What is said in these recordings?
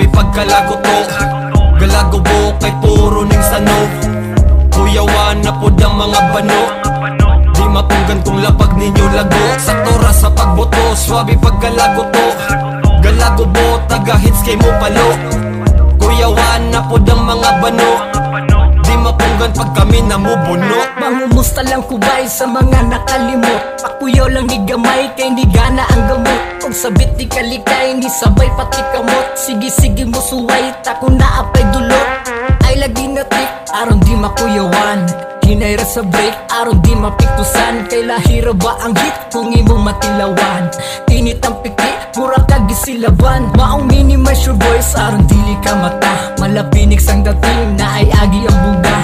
swabe pagkalago to. Galagobo kay puro ning sano. Kuyawan na pod ang mga bano. Di mapunggan kung lapag ninyo lago. Sakto ra sa pagboto, swabe pagkalago to. Galagobo taga hits kay mo palo. Kuyawan na pod ang mga bano. Di mapunggan pag kami namubuno. Mangumusta lang kubay sa mga nakalimot. Pakuyaw lang ni gamay kay hindi gana ang gamot. Kung sabit di kalikay, hindi sabay pati kamot. Sige mo suway, tako na apay dulot. Ay lagi na trick, aron di makuyawan. Hinayra sa break, aron di mapiktusan. Kay lahira ba ang hit kung imong matilawan. Init ang piki, mura kagisilaban. Maong minimize your voice, aron dili ka mata. Malapinig sang dating na ay agi ang buga.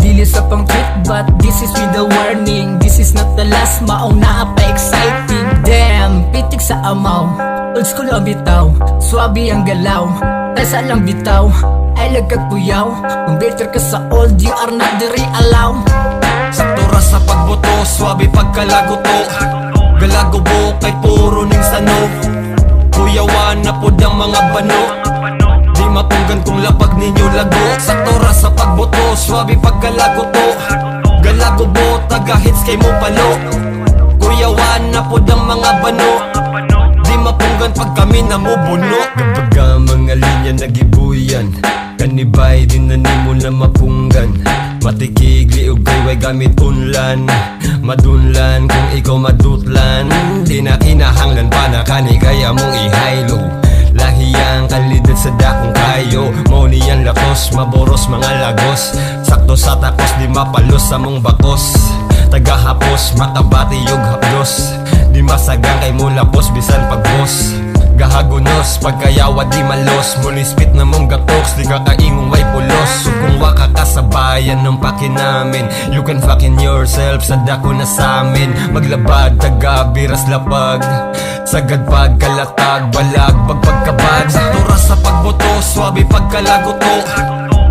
Dili sa pang trip, but this is with a warning. This is not the last, maong naapa-exciting. Damn, pitik sa amaw, old school ang bitaw. Swabe ang galaw, taysa lang bitaw. Ay lagkagpuyaw, kung better ka sa old, you are not the real. Sakto ra sa pagboto, swabe pagkalago to. Galagobo kay puro ning sano. Kuyawan na pod ang mga bano. Di mapunggan kung lapag ninyo lago. Sakto ra sa pagboto, swabe pagkalago to. Galagobo taga hits kay mo palo. Kuyawan na pod ang mga bano. Di mapunggan pag kami namubuno. Kapag mga linya nagibuyan, kanibay din na nimo na mapunggan. Matikigli ug gayway gamit unlan. Madunlan kung ikaw madutlan. Di na kinahanglan pa na kani kaya mong ihaylo. Lahiyang kalidad sa dakong kayo. Mauniyan lakos, maboros mga lagos. Sakto sa takos, di mapalos sa mong bakos. Tagahapos, makabati yung haplos. Di masagang kay mo lapos, bisan pagbos. Gahagunos, pagkayawa di malos. Mulispit na mong gatoks, di ka kaingong way pulos. So kung waka kasabayan ng pakinamin, you can fucking yourself, sa dako na samin. Maglabad, taga, biras lapag. Sagad pagkalatag, balag, pagpagkabag. Sakto ra sa pagboto, swabe pagkalago to.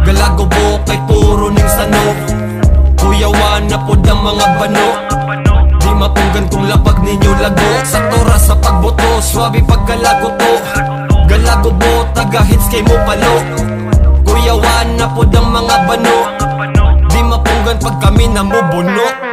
Galagobo kay puro ning sano. Kuyawan na pod ang mga bano. Di mapunggan kung lapag ninyo lago. Sakto ra sa pagboto, swabe pagkalago to. Galagobo taga hits kay mo palo. Kuyawan na pod ang mga bano. Di mapunggan pag kami namubuno.